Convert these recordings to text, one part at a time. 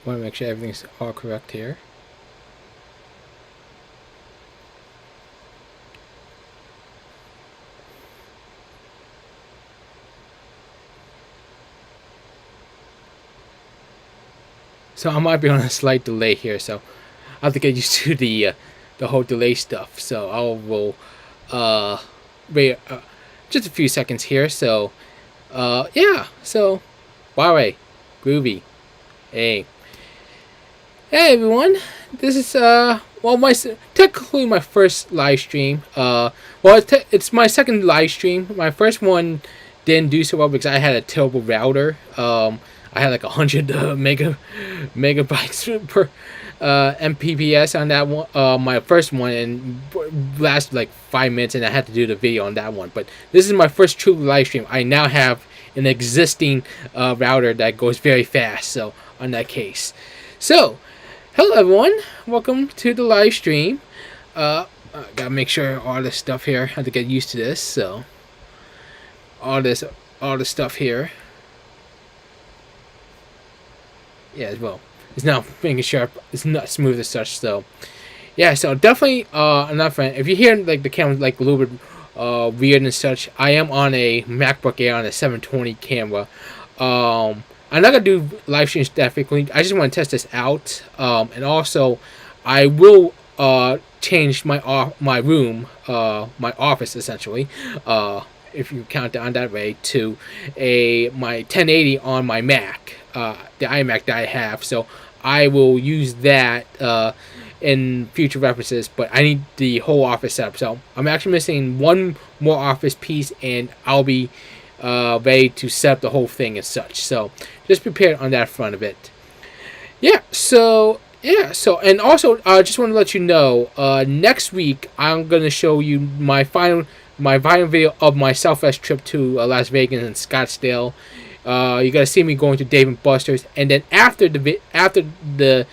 Want to make sure everything's all correct here. So I might be on a slight delay here, so I have to get used to the whole delay stuff. So I will wait just a few seconds here. So yeah. So wow, groovy. Hey, hey everyone. This is well technically my first live stream. Well it's my second live stream. My first one didn't do so well because I had a terrible router. I had like 100 megabytes per Mbps on that one. My first one, and lasted like 5 minutes, and I had to do the video on that one. But this is my first true live stream. I now have an existing router that goes very fast. So on that case, so hello everyone, welcome to the live stream. I gotta make sure all this stuff here. I have to get used to this. So all this stuff here. Yeah, as well. It's now making sure it's not smooth as such. So, yeah. So definitely, enough. If you hear like the camera like a little bit weird and such, I am on a MacBook Air on a 720 camera. I'm not gonna do live streams that frequently. I just want to test this out. And also, I will change my room, my office essentially. If you count it on that way, to my 1080 on my Mac, the iMac that I have. So I will use that in future references, but I need the whole office set up. So I'm actually missing one more office piece, and I'll be ready to set up the whole thing and such. So just prepare on that front of it. Yeah. So and also I just want to let you know, next week I'm gonna show you my final video of my Southwest trip to Las Vegas and Scottsdale. You gotta see me going to Dave & Buster's, and then after the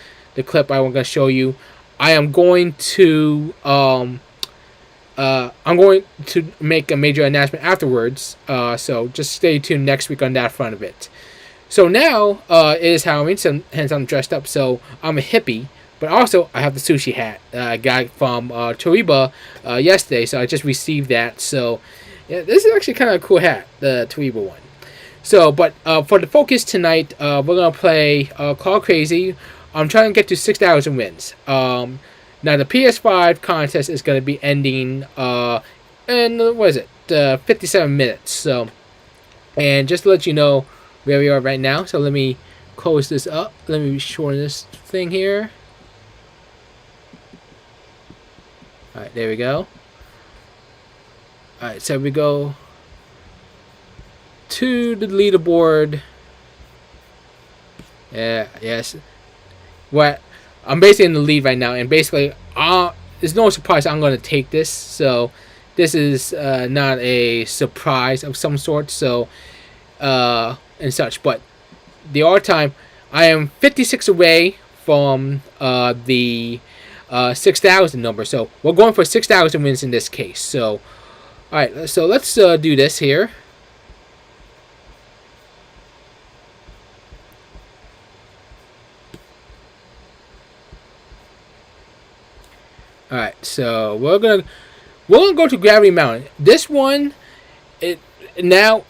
clip I'm gonna show you, I am going to make a major announcement afterwards. So just stay tuned next week on that front of it. So now it is Halloween, so hence I'm dressed up. So I'm a hippie. But also, I have the sushi hat I got from Toriba yesterday, so I just received that. So, yeah, this is actually kind of a cool hat, the Toriba one. So, but for the focus tonight, we're going to play Call Crazy. I'm trying to get to 6,000 wins. Now, the PS5 contest is going to be ending in, what is it, 57 minutes. So, and just to let you know where we are right now, so let me close this up. Let me shorten this thing here. Alright, there we go. Alright, so we go to the leaderboard. Yeah, yes. What? I'm basically in the lead right now, and basically, there's no surprise I'm going to take this. So, this is not a surprise of some sort. So, and such. But the all-time, I am 56 away from the 6,000 number. So we're going for 6,000 wins in this case. So, alright, so let's do this here. Alright, so we're gonna go to Gravity Mountain. This one, it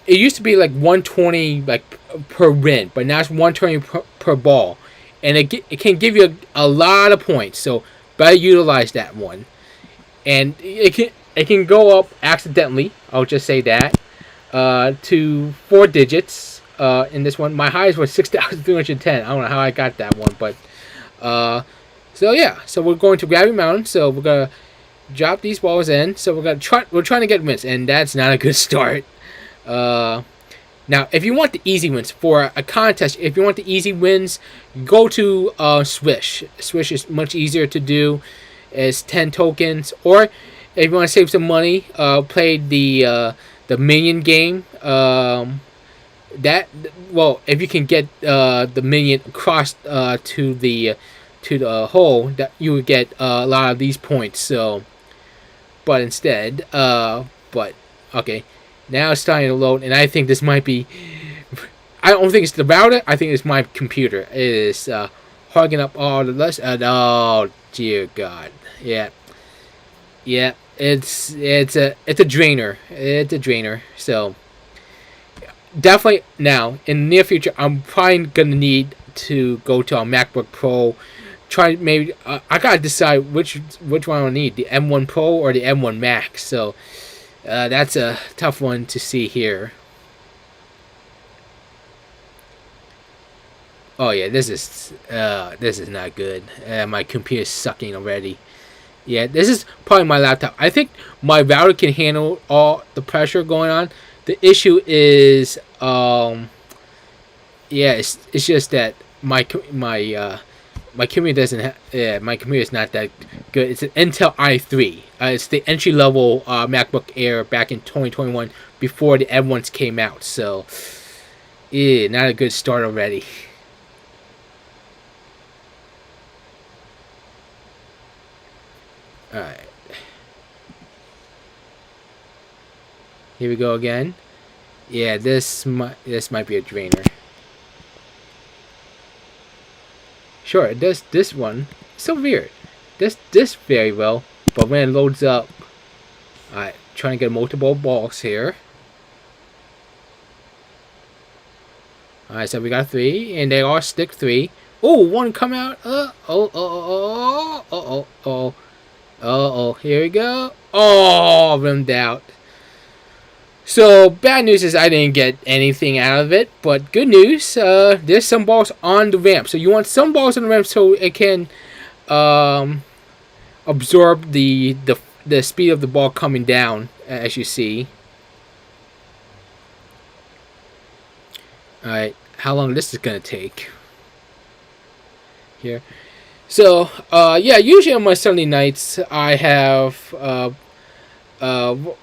used to be like 120 like per win, but now it's 120 per ball, and it can give you a lot of points. So better utilize that one, and it can go up accidentally. I'll just say that to 4 digits in this one. My highest was 6,310. I don't know how I got that one, but so yeah. So we're going to Gravity Mountain. So we're gonna drop these balls in. So we're trying to get wins, and that's not a good start. Now, if you want the easy wins for a contest, if you want the easy wins, go to Swish. Swish is much easier to do. It's 10 tokens. Or if you want to save some money, play the minion game. If you can get the minion across to the hole, that you would get a lot of these points. So, but instead, okay. Now it's starting to load, and I think this might be... I don't think it's the router. I think it's my computer. It is hogging up all the list. Oh dear God, yeah, yeah. It's a drainer. It's a drainer. So definitely now in the near future, I'm probably gonna need to go to a MacBook Pro. Try maybe I gotta decide which one I need, the M1 Pro or the M1 Max. So that's a tough one to see here. Oh yeah, this is not good. My computer's sucking already. Yeah, this is probably my laptop. I think my router can handle all the pressure going on. The issue is, yeah, it's just that my computer doesn't. Yeah, my computer is not that good. It's an Intel i3. It's the entry level MacBook Air back in 2021 before the M1s came out. So, yeah, not a good start already. All right, here we go again. Yeah, this might be a drainer. Sure, it does this one. So weird. This very well, but when it loads up, alright, trying to get multiple balls here. Alright, so we got 3, and they all stick 3. Oh, one come out. Here we go. Oh, rimmed out. So bad news is I didn't get anything out of it, but good news, there's some balls on the ramp. So you want some balls on the ramp so it can absorb the speed of the ball coming down, as you see. All right, how long this is gonna take? Here. So yeah, usually on my Sunday nights I have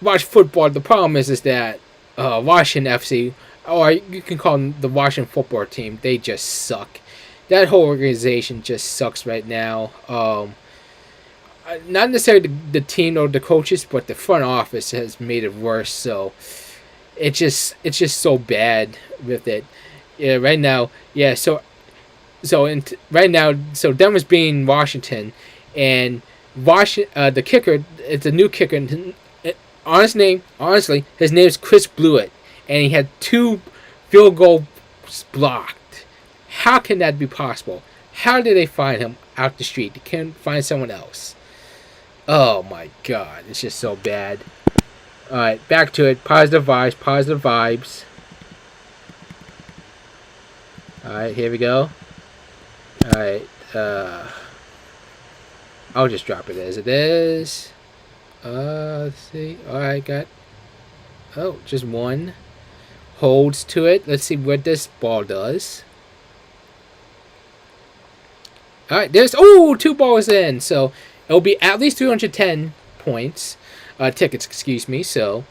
watch football. The problem is that Washington FC, or you can call them the Washington football team, they just suck. That whole organization just sucks right now. Not necessarily the team or the coaches, but the front office has made it worse. So it's just so bad with it. Yeah, right now. Yeah, right now, so Denver's being Washington, and the kicker, it's a new kicker. Honestly, his name is Chris Blewett, and he had 2 field goals blocked. How can that be possible? How did they find him out the street? They can't find someone else. Oh my God, it's just so bad. All right, back to it. Positive vibes. Positive vibes. All right, here we go. All right. I'll just drop it as it is. Let's see. Alright, got... Oh, just one. Holds to it. Let's see what this ball does. Alright, there's... Oh, 2 balls in. So, it'll be at least 310 points. Tickets, excuse me. So,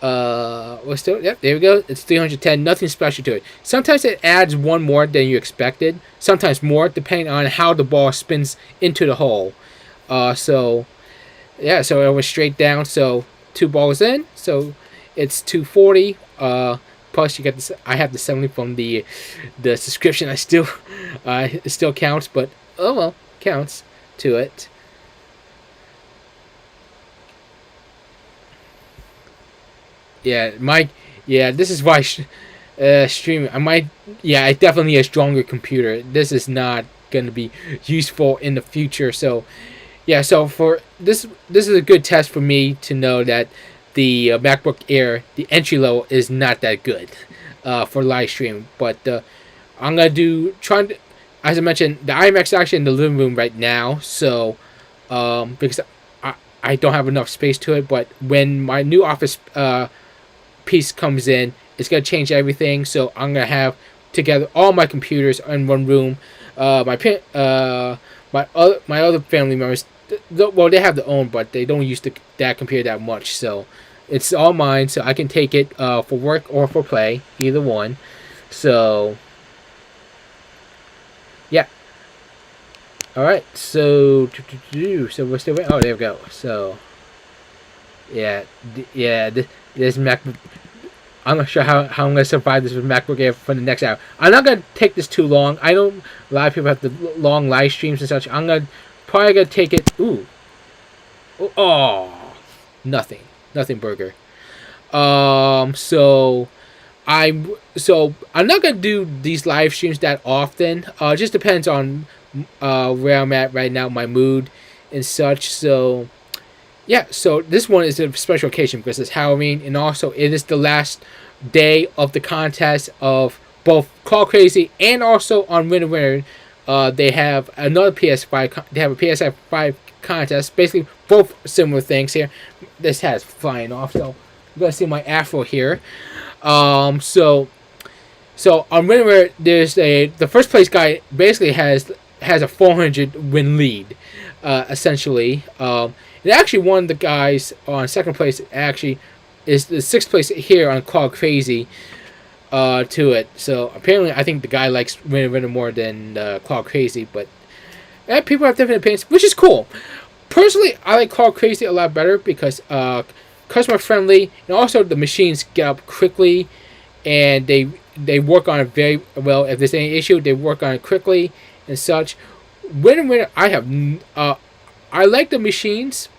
we're still... Yep, there we go. It's 310. Nothing special to it. Sometimes it adds 1 more than you expected. Sometimes more, depending on how the ball spins into the hole. So... Yeah, so it was straight down. So 2 balls in. So it's 240. Plus you get this. I have the 70 from the subscription. I still, it still counts, but oh well, counts to it. Yeah, this is why streaming. I definitely need a stronger computer. This is not going to be useful in the future. So. Yeah, so for this is a good test for me to know that the MacBook Air, the entry level, is not that good for live stream. But I'm gonna as I mentioned, the iMac's actually in the living room right now. So because I don't have enough space to it, but when my new office piece comes in, it's gonna change everything. So I'm gonna have together all my computers in one room. My other family members, well, they have their own, but they don't use that computer that much. So it's all mine, so I can take it for work or for play, either one. So yeah. All right. So we're still waiting. Oh, there we go. So yeah, this MacBook. I'm not sure how I'm gonna survive this with MacBook Air for the next hour. I'm not gonna take this too long. I know a lot of people have the long live streams and such. I'm gonna probably gonna take it. Ooh. Oh, nothing burger. So I'm not gonna do these live streams that often. It just depends on where I'm at right now, my mood and such. So yeah, so this one is a special occasion because it's Halloween, and also it is the last day of the contest of both Call Crazy and also on Winner Winner. They have another PS5. They have a PS5 contest. Basically, both similar things here. This has flying off, so you're gonna see my afro here. So on Winner Winner, there's the first place guy basically has a 400 win lead, essentially. And actually, one of the guys on second place actually is the sixth place here on Call Crazy to it. So apparently, I think the guy likes Winner more than Call Crazy, but people have different opinions, which is cool. Personally, I like Call Crazy a lot better because customer friendly, and also the machines get up quickly, and they work on it very well. If there's any issue, they work on it quickly and such. Winner, I have. I like the machines.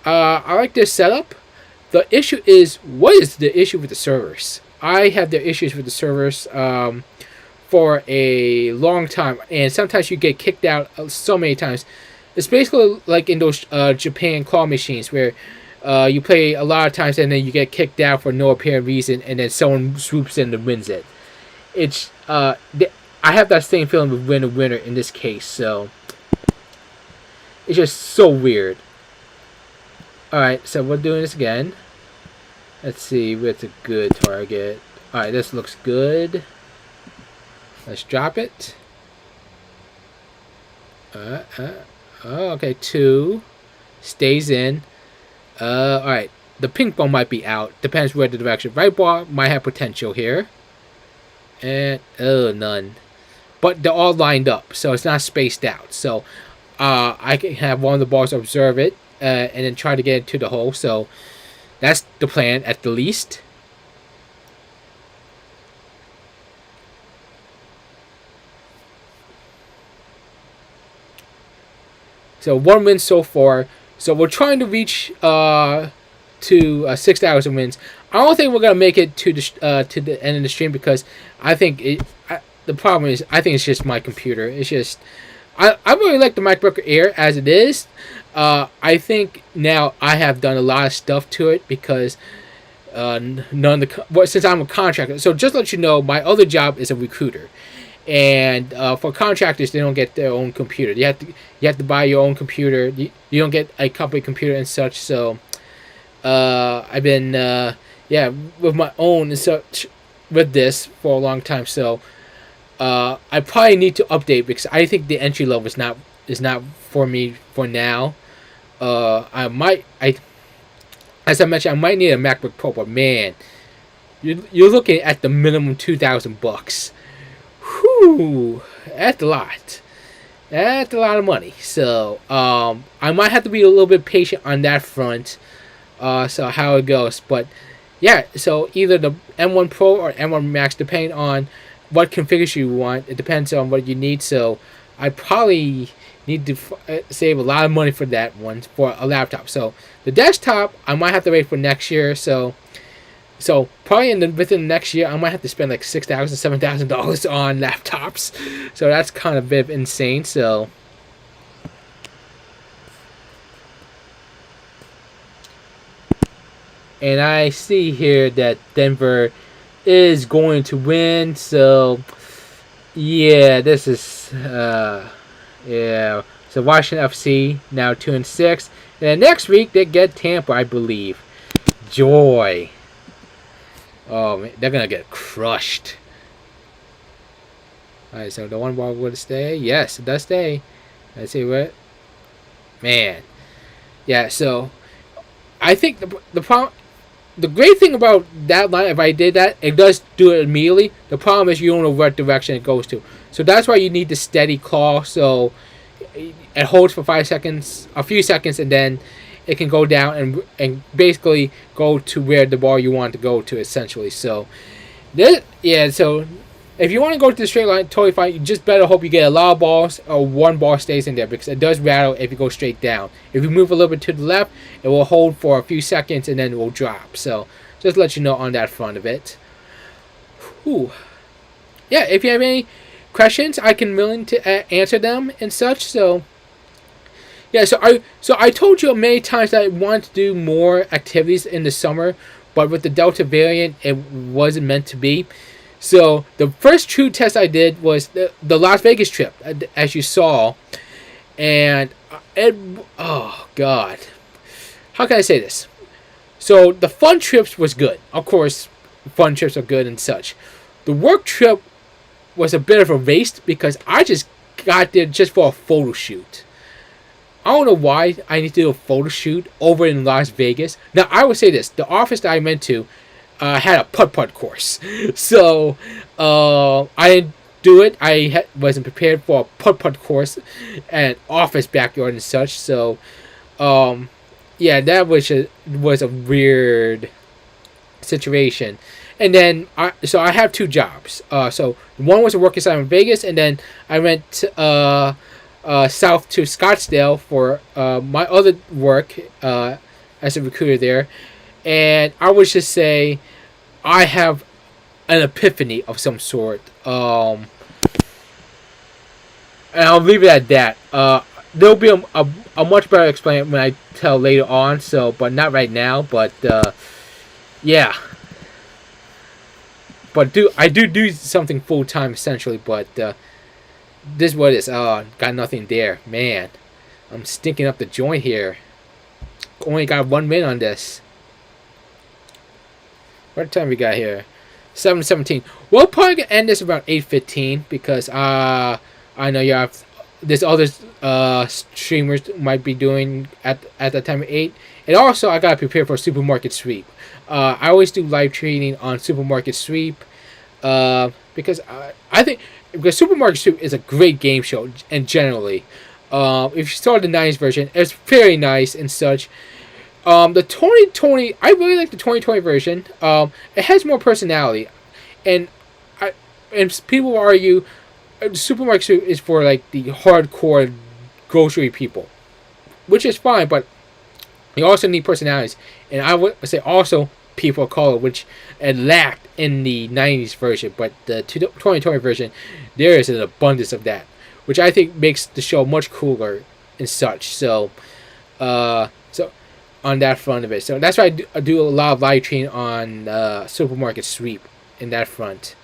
I like their setup. The issue is, what is the issue with the servers? I have the issues with the servers for a long time, and sometimes you get kicked out so many times. It's basically like in those Japan claw machines where you play a lot of times and then you get kicked out for no apparent reason, and then someone swoops in and wins it. It's I have that same feeling with Winner in this case, so it's just so weird. Alright, so we're doing this again. Let's see what's a good target. Alright, this looks good. Let's drop it. Okay, 2. Stays in. Alright, the pink ball might be out. Depends where the direction. Right ball might have potential here. And, none. But they're all lined up, so it's not spaced out. So, I can have one of the balls observe it, and then try to get it to the hole. So that's the plan at the least. So 1 win so far. So we're trying to reach to 6,000 wins. I don't think we're gonna make it to the end of the stream because I think the problem is I think it's just my computer. It's just I really like the MacBook Air as it is. I think now I have done a lot of stuff to it because since I'm a contractor. So just to let you know, my other job is a recruiter, and for contractors, they don't get their own computer. You have to buy your own computer. You don't get a company computer and such. So I've been with my own and such with this for a long time. So I probably need to update because I think the entry level is not for me for now. As I mentioned, I might need a MacBook Pro, but man, you're looking at the minimum $2,000. Whew, that's a lot. That's a lot of money. So I might have to be a little bit patient on that front. So how it goes, but yeah. So either the M1 Pro or M1 Max, depending on what configuration you want. It depends on what you need. So I probably need to save a lot of money for that one for a laptop. So the desktop I might have to wait for next year. So probably within the next year I might have to spend like $6,000, $7,000 on laptops. So that's kind of a bit insane. So and I see here that Denver is going to win. So yeah, this is yeah. So Washington FC now 2-6, and then next week they get Tampa, I believe. Joy. Oh man, they're gonna get crushed. All right, so the one ball will stay. Yes, it does stay. Let's see what. Man, yeah. So I think the problem. The great thing about that line, if I did that, it does do it immediately. The problem is you don't know what direction it goes to. So that's why you need the steady claw. So it holds for 5 seconds, a few seconds, and then it can go down and basically go to where the ball you want to go to, essentially. So so if you want to go to the straight line, totally fine. You just better hope you get a lot of balls or one ball stays in there, because it does rattle if you go straight down. If you move a little bit to the left, it will hold for a few seconds and then it will drop. So just let you know on that front of it. Whew. Yeah, if you have any questions, I can willing to answer them and such. So yeah, so I told you many times that I want to do more activities in the summer, but with the Delta variant, it wasn't meant to be. So the first true test I did was the Las Vegas trip, as you saw, and oh god, how can I say this? So the fun trips was good. Of course, fun trips are good and such. The work trip was a bit of a waste because I just got there just for a photo shoot. I don't know why I need to do a photo shoot over in Las Vegas. Now, I would say this. The office that I went to had a putt-putt course. So, I didn't do it. I wasn't prepared for a putt-putt course and office backyard and such. So, yeah, that was a weird situation. And then, I have two jobs. So, one was a work assignment in Vegas, and then I went south to Scottsdale for my other work as a recruiter there. And I would just say I have an epiphany of some sort. And I'll leave it at that. There'll be a much better explanation when I tell later on, so, but not right now. But, yeah. But I do something full-time, essentially, but this is what it is. Got nothing there. Man, I'm stinking up the joint here. Only got 1 minute on this. What time we got here? 7:17. We'll probably end this around 8:15 because I know you have there's other streamers might be doing at that time of 8. And also I gotta prepare for Supermarket Sweep. I always do live tweeting on Supermarket Sweep because I think because Supermarket Sweep is a great game show and generally. If you saw the 90s version, it's very nice and such. The 2020, I really like the 2020 version. It has more personality, and people will argue Supermarket Sweep is for like the hardcore grocery people, which is fine, but you also need personalities. And I would say also people of color, which it lacked in the 90s version, but the 2020 version, there is an abundance of that, which I think makes the show much cooler and such. So, on that front of it. So that's why I do a lot of live streaming on Supermarket Sweep in that front.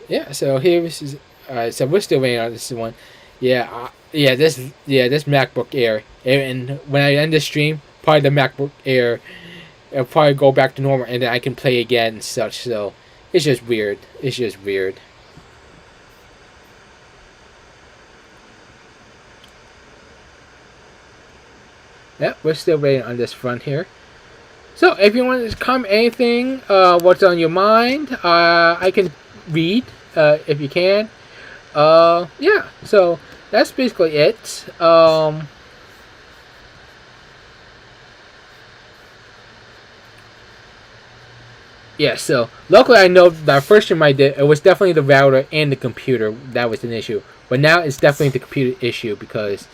Yeah, so here this is. So we're still waiting on this one. This MacBook Air, and when I end the stream, probably the MacBook Air, it'll probably go back to normal, and then I can play again and such. So it's just weird. It's just weird. Yeah, we're still waiting on this front here. So if you want to comment anything, what's on your mind, I can read if you can. Yeah, so that's basically it. Yeah, so luckily I know that first stream I did, it was definitely the router and the computer that was an issue. But now it's definitely the computer issue because,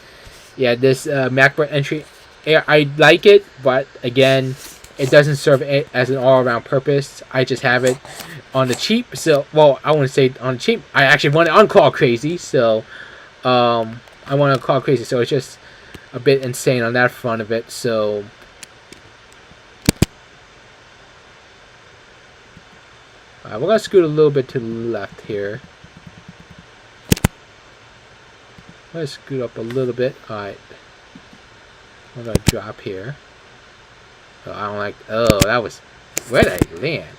yeah, this MacBook entry, I like it, but again, it doesn't serve it as an all-around purpose. I just have it on the cheap. So, well, I wouldn't say on the cheap. I actually want it on Call Crazy. So, I want to Call Crazy. So it's just a bit insane on that front of it. So, we're gonna scoot a little bit to the left here. Let's scoot up a little bit. All right. I'm gonna drop here. Oh, I don't like. Oh, that was. Where did I land?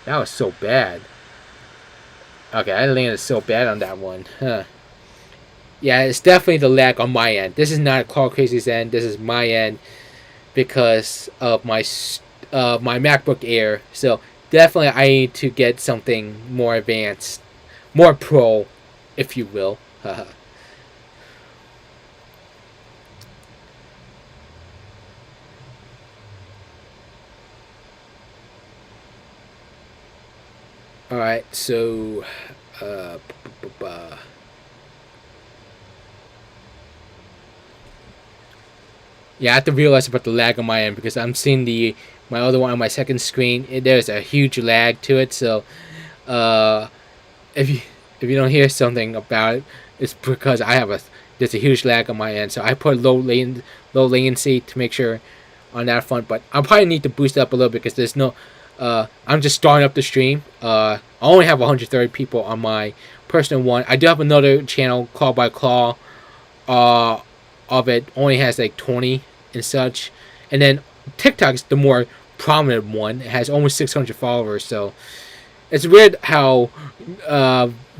That was so bad. Okay, I landed so bad on that one. Huh. Yeah, it's definitely the lag on my end. This is not Call Crazy's end. This is my end because of my MacBook Air. So definitely, I need to get something more advanced, more pro, if you will. Haha. All right, so yeah, I have to realize about the lag on my end because I'm seeing my other one on my second screen. There's a huge lag to it, so uh, if you don't hear something about it, it's because there's a huge lag on my end. So I put low latency to make sure on that front. But I probably need to boost it up a little bit because there's no. I'm just starting up the stream. I only have 130 people on my personal one. I do have another channel, Claw by Claw. Of it only has like 20 and such, and then TikTok's the more prominent one. It has almost 600 followers. So it's weird how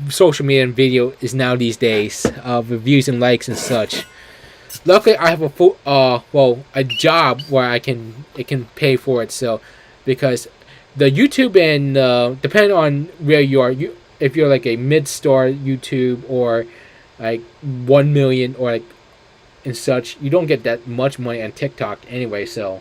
social media and video is now these days, with views and likes and such. Luckily, I have a job where it can pay for it. So because the YouTube and depending on where you are, if you're like a mid-star YouTube or like 1 million or like and such, you don't get that much money on TikTok anyway. So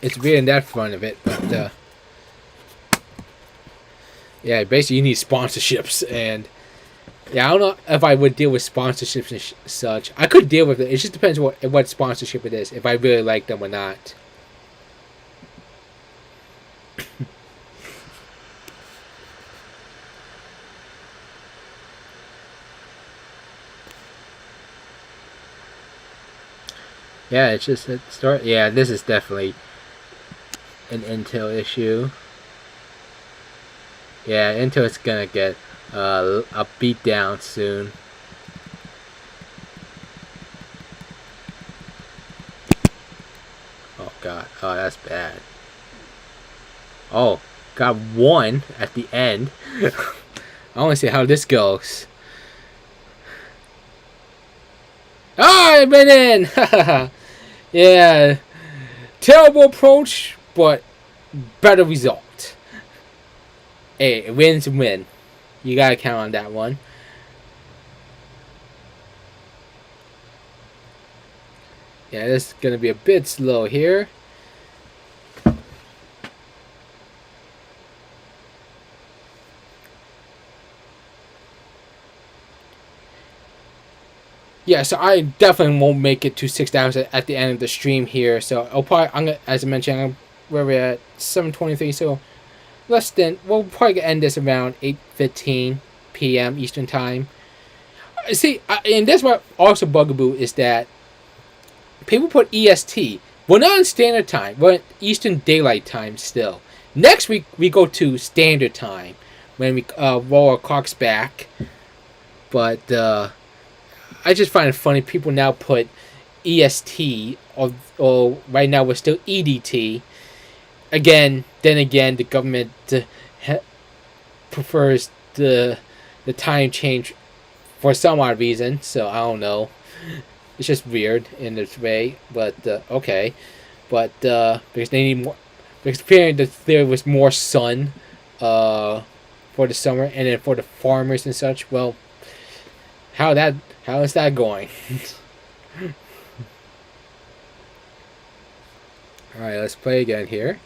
it's weird in that front of it, but yeah, basically you need sponsorships, and yeah, I don't know if I would deal with sponsorships and such. I could deal with it. It just depends what sponsorship it is, if I really like them or not. Yeah, it's just it start. Yeah, this is definitely an Intel issue. Yeah, Intel is gonna get a beat down soon. Oh god, oh that's bad. Oh, got one at the end. I want to see how this goes. Ah, I've been in. Yeah, terrible approach, but better result. Hey, win's a win. You gotta count on that one. Yeah, this is gonna be a bit slow here. Yeah, so I definitely won't make it to 6 hours at the end of the stream here. So as I mentioned, we're at 7:23. So we'll probably end this around 8:15 p.m. Eastern time. See, and that's what also bugaboo is that people put EST. We're not in standard time. We're in Eastern Daylight Time still. Next week we go to standard time when we roll our clocks back. But I just find it funny people now put EST or right now we're still EDT. Then again, the government prefers the time change for some odd reason. So I don't know. It's just weird in this way, but okay. But because they need more, because apparently there was more sun for the summer, and then for the farmers and such. Well, how is that going? All right, let's play again here.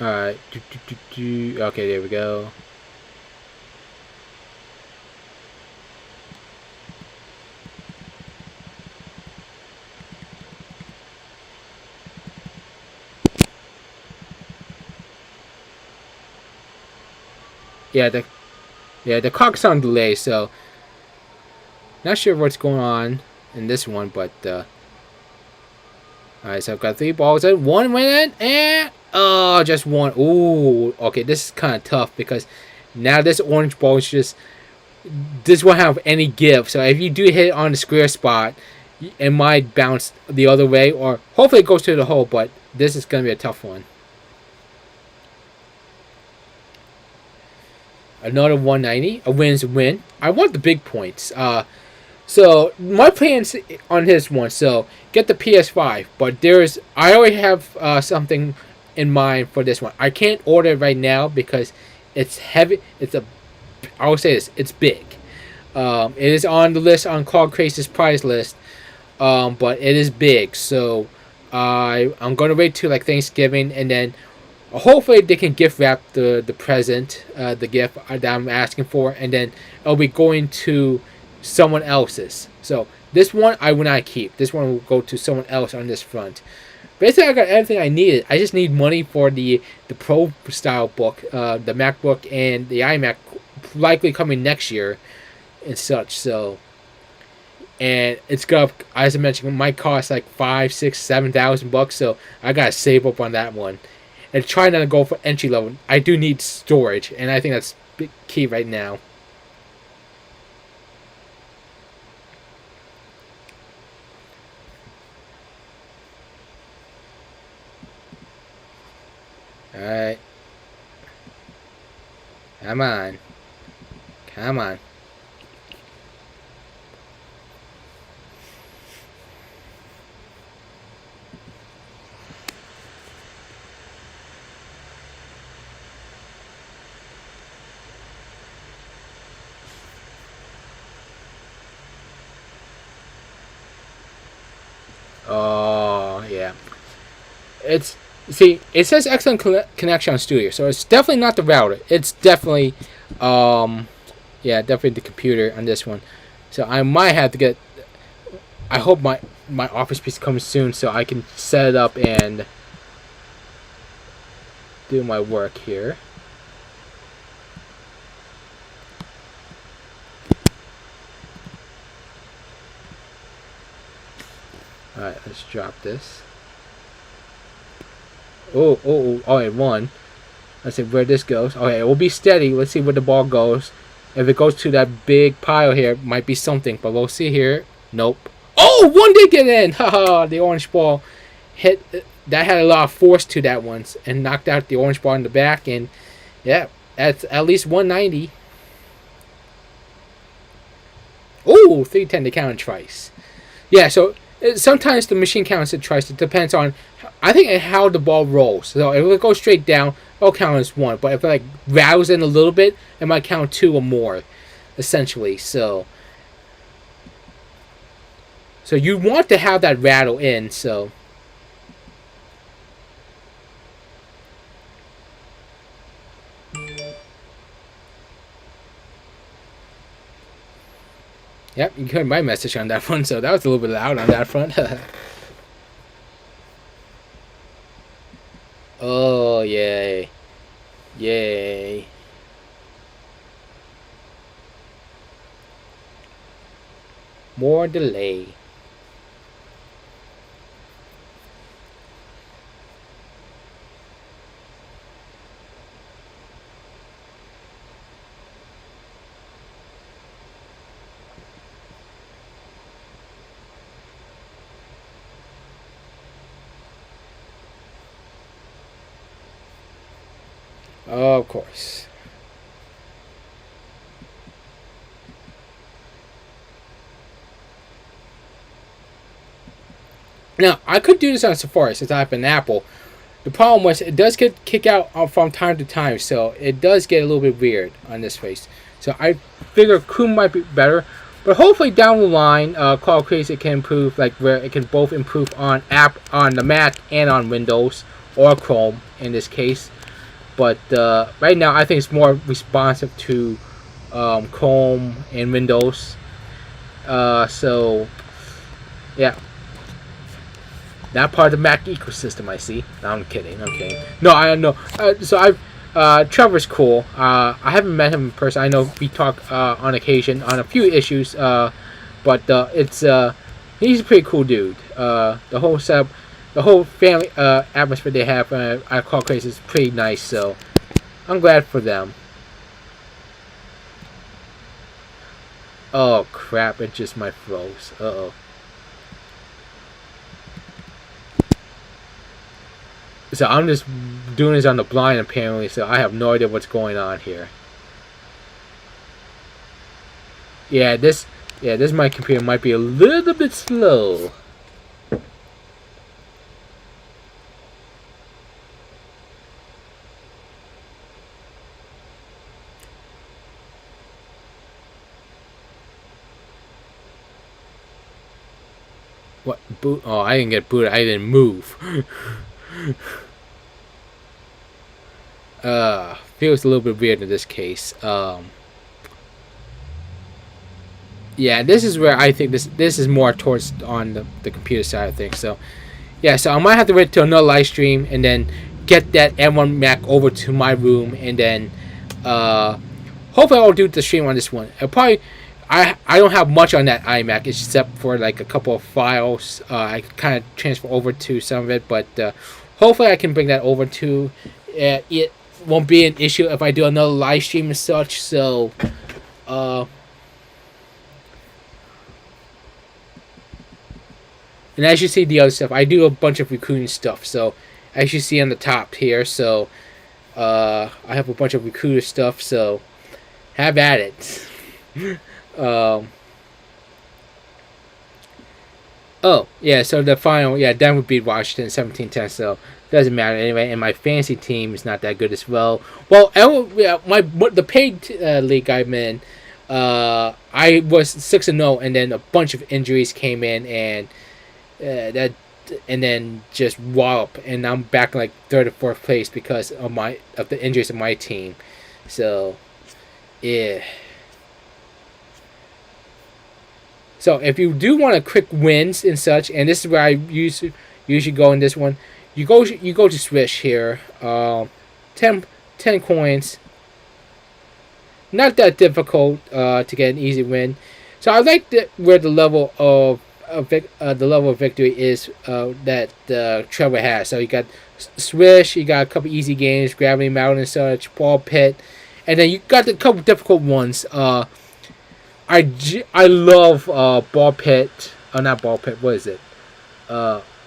Alright. Okay, there we go. Yeah, the clock's on delay, so not sure what's going on in this one, but alright, so I've got 3 balls and 1 went in, and just 1. Ooh, okay, this is kind of tough because now this orange ball is just, this won't have any give. So if you do hit it on the square spot, it might bounce the other way, or hopefully it goes to the hole, but this is going to be a tough one. Another 190. A win's a win. I want the big points. So my plans on this one, so get the PS5, but I already have something in mind for this one. I can't order it right now because it's heavy. I will say this, it's big. It is on the list on Cloud Craze's price list, but it is big. So I'm gonna wait till like Thanksgiving, and then hopefully they can gift wrap the present, the gift that I'm asking for, and then it'll be going to someone else's. So this one I will not keep. This one will go to someone else on this front. Basically, I got everything I needed. I just need money for the Pro style book, the MacBook and the iMac, likely coming next year, and such. So, and it's gonna, as I mentioned, it might cost like $5,000, $6,000, $7,000. So I gotta save up on that one, and try not to go for entry level. I do need storage, and I think that's big key right now. Alright. Come on. Come on. Oh, yeah. See, it says excellent connection on Studio, so it's definitely not the router. It's definitely, yeah, definitely the computer on this one. So I might have to get. I hope my Office piece comes soon so I can set it up and do my work here. All right, let's drop this. Oh, one. Let's see where this goes. Okay, it will be steady. Let's see where the ball goes. If it goes to that big pile here, it might be something, but we'll see here. Nope. Oh, one did get in! Haha, the orange ball hit. That had a lot of force to that one and knocked out the orange ball in the back. And yeah, that's at least 190. Oh, 310 to count twice. Yeah, so sometimes the machine counts it twice. It depends on, I think, how the ball rolls. So if it goes straight down, it'll count as one. But if it like rattles in a little bit, it might count two or more, essentially. So you want to have that rattle in. So yep, you heard my message on that one. So that was a little bit loud on that front. Oh, yay. Yay. More delay. Of course. Now, I could do this on Safari since I have an Apple. The problem was it does get kick out from time to time, so it does get a little bit weird on this face. So I figure Chrome might be better, but hopefully down the line, Cloud Craze it can improve, like where it can both improve on the Mac and on Windows or Chrome in this case. But right now, I think it's more responsive to Chrome and Windows. So, yeah. Not part of the Mac ecosystem, I see. No, I'm kidding. No, I know. Trevor's cool. I haven't met him in person. I know we talk on occasion on a few issues. But he's a pretty cool dude. The whole setup. The whole family atmosphere they have at Call Craze is pretty nice, so I'm glad for them. Oh crap, it just might froze. Uh-oh. So I'm just doing this on the blind apparently, so I have no idea what's going on here. Yeah, this my computer might be a little bit slow. What boot? Oh, I didn't get booted. I didn't move. Feels a little bit weird in this case. Yeah, this is where I think this is more towards on the computer side of things. So yeah, so I might have to wait till another live stream and then get that M1 Mac over to my room and then hopefully I'll do the stream on this one. I don't have much on that iMac except for like a couple of files. I kind of transfer over to some of it, but hopefully I can bring that over to. It won't be an issue if I do another live stream and such. So, and as you see the other stuff, I do a bunch of recruiting stuff. So, as you see on the top here, so I have a bunch of recruiter stuff. So, have at it. Oh, yeah, so the final, yeah, Denver beat Washington 17-10, so doesn't matter anyway, and my fantasy team is not that good as well. Well, the paid league I'm in, I was 6-0, and then a bunch of injuries came in, and and then just wallop, and I'm back in like third or fourth place because of the injuries of my team. So, yeah. So if you do want a quick wins and such, and this is where I usually go in this one, you go to Swish here, 10 coins. Not that difficult to get an easy win. So I like where the level of victory is that Trevor has. So you got Swish, you got a couple easy games, Gravity Mountain and such, Ball Pit, and then you got the couple difficult ones. I love Ball Pit. Not Ball Pit. What is it?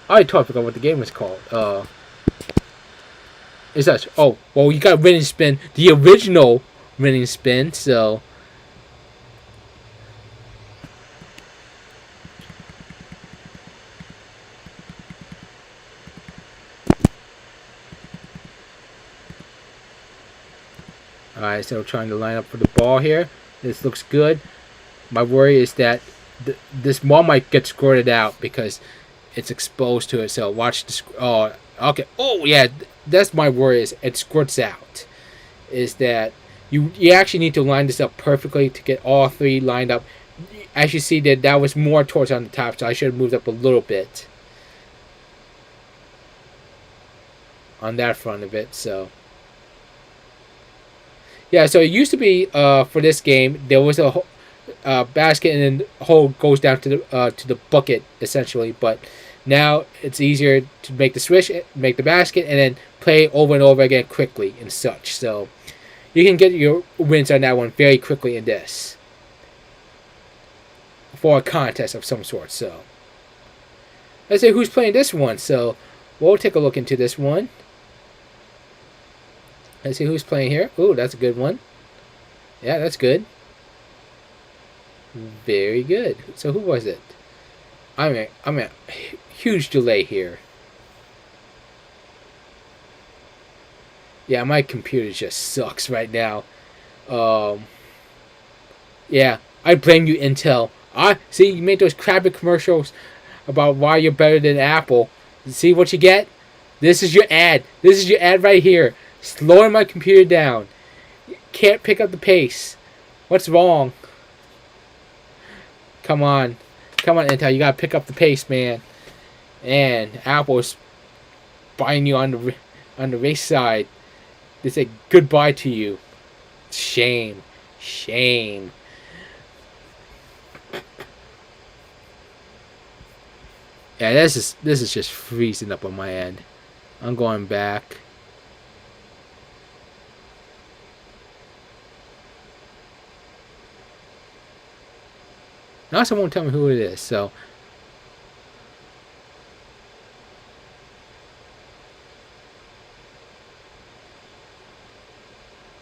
I totally forgot what the game was called. Is that? Oh, well, you got Winning Spin, the original Winning Spin. So. Alright, so trying to line up for the ball here. This looks good. My worry is that this ball might get squirted out because it's exposed to it. So watch this. Oh, okay. Oh, yeah. That's my worry is it squirts out. Is that you actually need to line this up perfectly to get all three lined up. As you see, that was more towards on the top, so I should have moved up a little bit on that front of it. So. Yeah, so it used to be for this game there was a basket and then the hole goes down to the bucket essentially, but now it's easier to make the swish, make the basket, and then play over and over again quickly and such. So you can get your wins on that one very quickly in this for a contest of some sort. So let's see who's playing this one. So we'll take a look into this one. Let's see who's playing here. Ooh, that's a good one. Yeah, that's good. Very good. So who was it? I'm a huge delay here. Yeah, my computer just sucks right now. Yeah, I blame you, Intel. See, you made those crappy commercials about why you're better than Apple. See what you get? This is your ad. This is your ad right here. Slowing my computer down. Can't pick up the pace. What's wrong? Come on. Come on, Intel. You gotta pick up the pace, man. And Apple's buying you on the race side. They say goodbye to you. Shame. Shame. Yeah, this is just freezing up on my end. I'm going back. Now someone won't tell me who it is, so.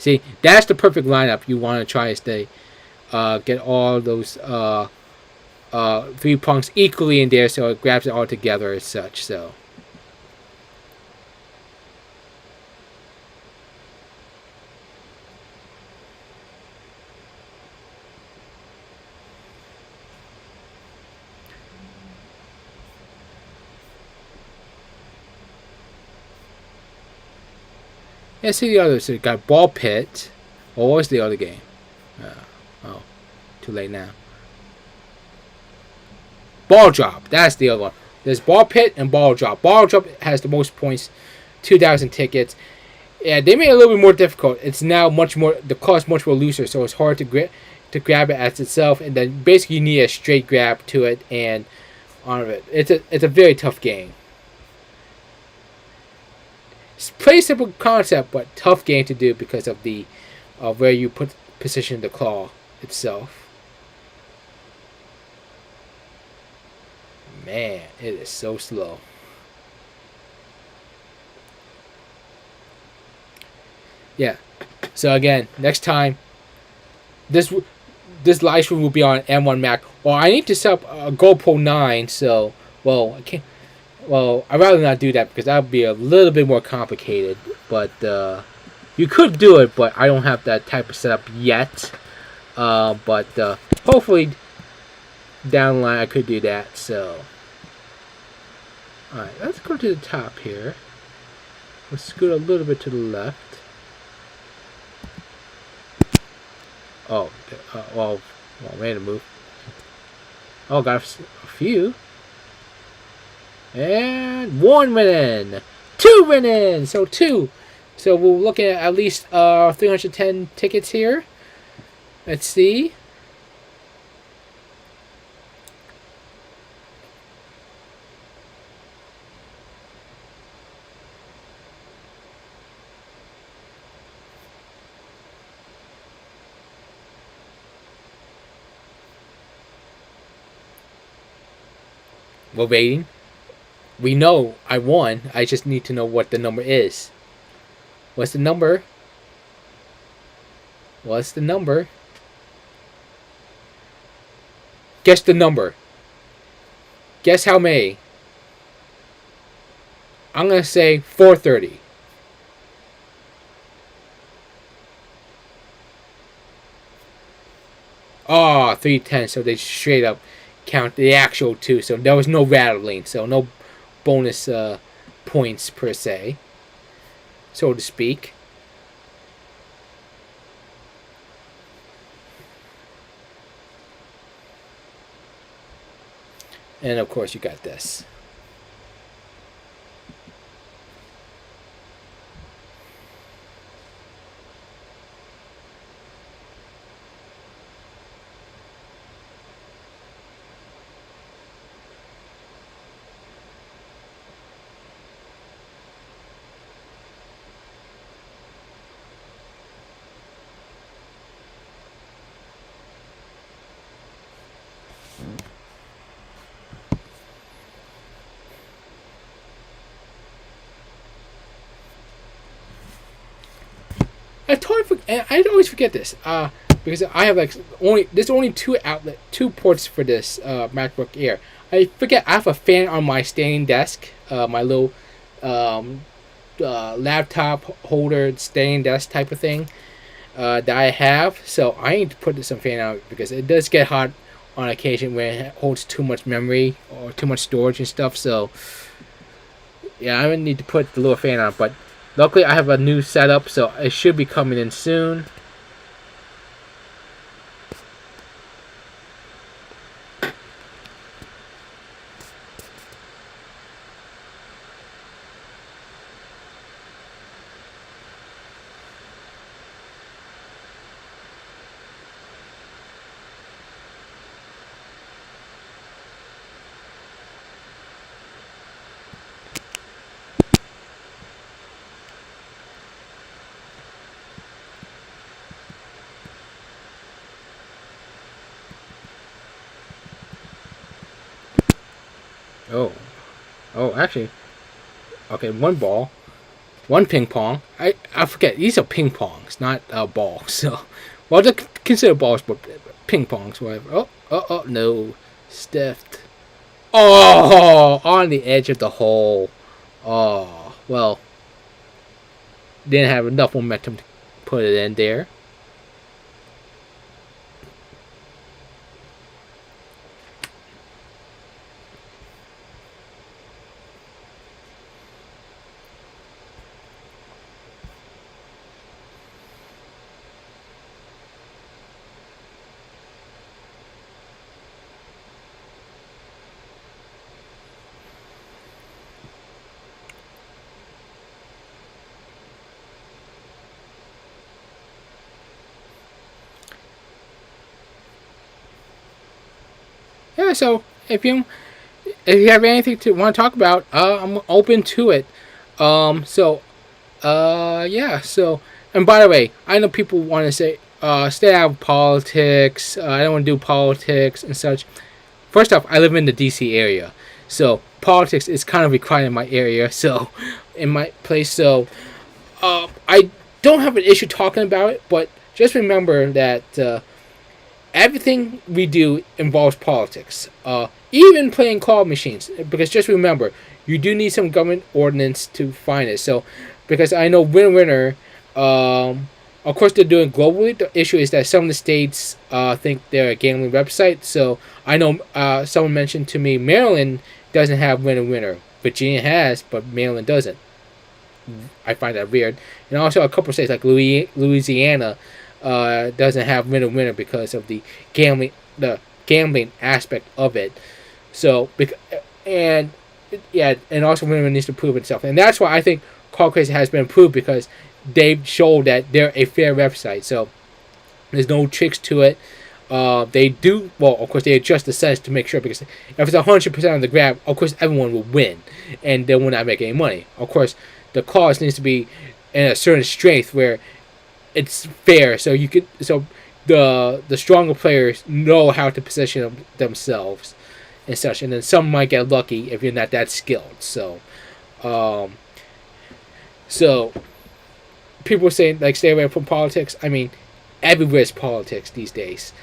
See, that's the perfect lineup you want to try to stay. Get all those 3 punks equally in there, so it grabs it all together as such. So. Yeah, see the others. So you got ball pit. What was the other game? Oh, too late now. Ball drop. That's the other one. There's ball pit and ball drop. Ball drop has the most points, 2,000 tickets. Yeah, they made it a little bit more difficult. It's now much more. The cost much more looser, so it's hard to grab it as itself. And then basically you need a straight grab to it and on it. It's a very tough game. It's a pretty simple concept, but tough game to do because of the where you position the claw itself. Man, it is so slow. Yeah. So again, next time, this live stream will be on M1 Mac. Well, I need to set up a GoPro 9. So, well, I can't. Well, I'd rather not do that because that would be a little bit more complicated. But you could do it, but I don't have that type of setup yet. But hopefully down the line I could do that. So, alright, let's go to the top here. Let's scoot a little bit to the left. Oh, well, made a move. Oh, got a few. And 1 winning, 2 winning, so 2. So we're looking at least 310 tickets here. Let's see. We're waiting. We know I won. I just need to know what the number is. What's the number? What's the number? Guess the number. Guess how many? I'm going to say 430. Oh, 310. So they straight up count the actual 2. So there was no rattling. So no bonus points per se, so to speak. And of course you got this. I always forget this. Because I have there's only 2 ports for this MacBook Air. I forget I have a fan on my standing desk, my little laptop holder standing desk type of thing that I have. So I need to put some fan out because it does get hot on occasion when it holds too much memory or too much storage and stuff. So yeah, I need to put the little fan on, but luckily I have a new setup, so it should be coming in soon. Oh, actually, okay, 1 ball. one ping pong. I forget, these are ping pongs, not balls. So, well, just consider balls, but ping pongs, whatever. Oh, no. Stiffed. Oh, on the edge of the hole. Oh, well, didn't have enough momentum to put it in there. Yeah, so if you have anything to want to talk about, I'm open to it. Yeah. So, and by the way, I know people want to say, stay out of politics. I don't want to do politics and such. First off, I live in the D.C. area, so politics is kind of required in my area. So, in my place, so I don't have an issue talking about it, but just remember that everything we do involves politics. Even playing claw machines, because just remember, you do need some government ordinance to find it. So, because I know winner, of course they're doing globally. The issue is that some of the states think they're a gambling website. So I know someone mentioned to me Maryland doesn't have winner. Virginia has, but Maryland doesn't. I find that weird. And also a couple of states like Louisiana doesn't have winner because of the gambling aspect of it. So and yeah, and also winner needs to prove itself, and that's why I think Call Crazy has been approved, because they've showed that they're a fair website. So there's no tricks to it. They do well. Of course, they adjust the settings to make sure, because if it's 100% on the grab, of course everyone will win, and they will not make any money. Of course, the clause needs to be in a certain strength where it's fair, so the stronger players know how to position themselves and such, and then some might get lucky if you're not that skilled. So people saying like stay away from politics. I mean, everywhere is politics these days.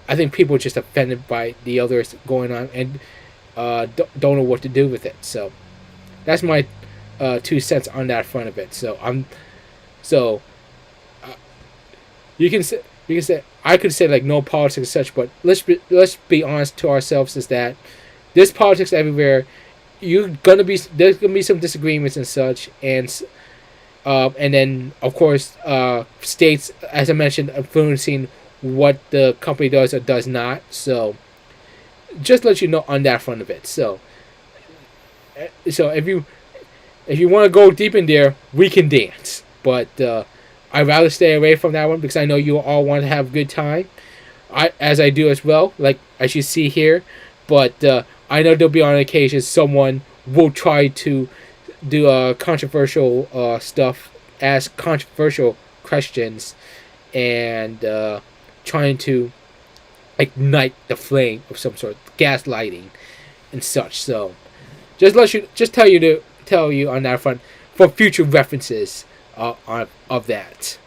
I think people are just offended by the others going on and don't know what to do with it. So that's my 2 cents on that front of it. So you can say I could say like no politics and such, but let's be honest to ourselves, is that there's politics everywhere. There's gonna be some disagreements and such, and then of course states, as I mentioned, influencing what the company does or does not. So just let you know on that front of it. So if you want to go deep in there, we can dance, but I'd rather stay away from that one, because I know you all want to have a good time, as I do as well, like as you see here. But I know there'll be on occasions someone will try to do controversial stuff, ask controversial questions, and trying to ignite the flame of some sort, gaslighting and such. So just tell you on that front for future references of that.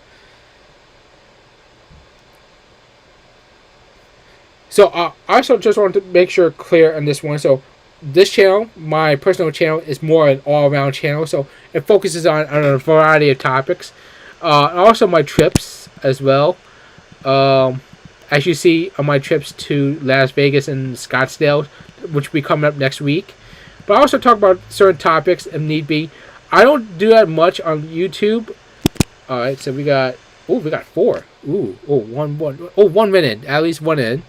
So I also just wanted to make sure clear on this one. So this channel, my personal channel, is more an all-around channel. So it focuses on a variety of topics. Also my trips as well. As you see on my trips to Las Vegas and Scottsdale, which will be coming up next week. But I also talk about certain topics if need be. I don't do that much on YouTube. All right, so we got 4. One. 1 minute, at least 1 in.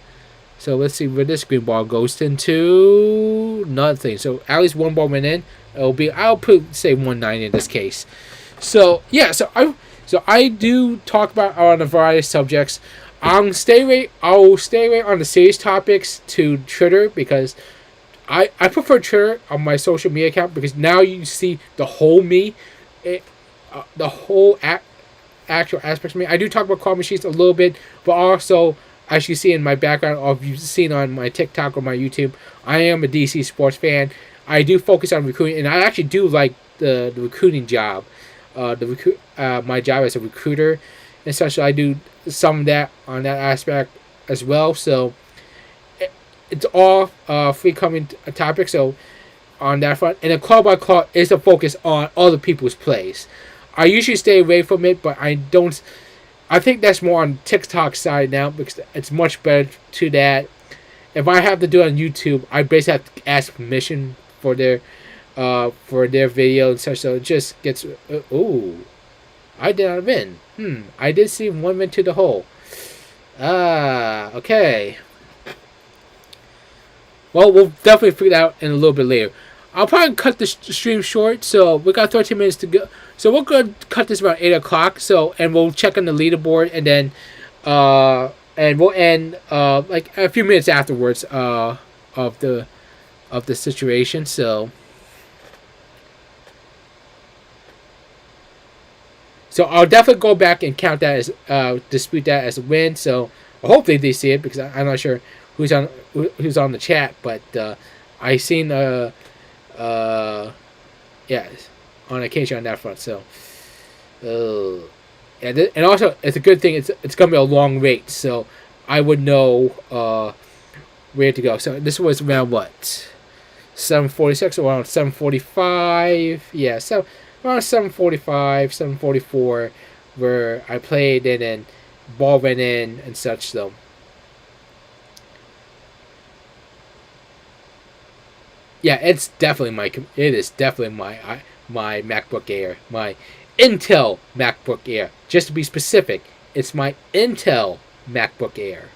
So let's see where this green ball goes into. Nothing. So at least 1 ball went in. I'll say 190 in this case. So yeah, so I do talk about on a variety of subjects. I'll stay away on the serious topics to Twitter, because I prefer Twitter on my social media account, because now you see the whole me, the whole actual aspects of me. I do talk about claw machines a little bit, but also, as you see in my background, or if you've seen on my TikTok or my YouTube, I am a DC sports fan. I do focus on recruiting, and I actually do like the recruiting job. my job as a recruiter and such. So I do some of that on that aspect as well. So it's all free coming topic. So on that front, and the call by call is the focus on other people's plays. I usually stay away from it, but I don't. I think that's more on TikTok side now because it's much better to that. If I have to do it on YouTube, I basically have to ask permission for their video and such. So it just gets. Ooh, I did not win. I did see one went to the hole. Okay. Well, we'll definitely figure it out in a little bit later. I'll probably cut the stream short, so we got 13 minutes to go. So we're going to cut this around 8 o'clock. So, and we'll check on the leaderboard, and then, and we'll end like a few minutes afterwards of the situation. So I'll definitely go back and count that as dispute that as a win. So hopefully they see it because I'm not sure who's on the chat, but I seen yeah, on occasion on that front. So and also it's a good thing. It's gonna be a long wait, so I would know where to go. So this was around what 7:46 or around 7:45. Yeah, so around 7:45, 7:44, where I played and then ball went in and such. So. Yeah, it is definitely my MacBook Air, my Intel MacBook Air. Just to be specific, it's my Intel MacBook Air.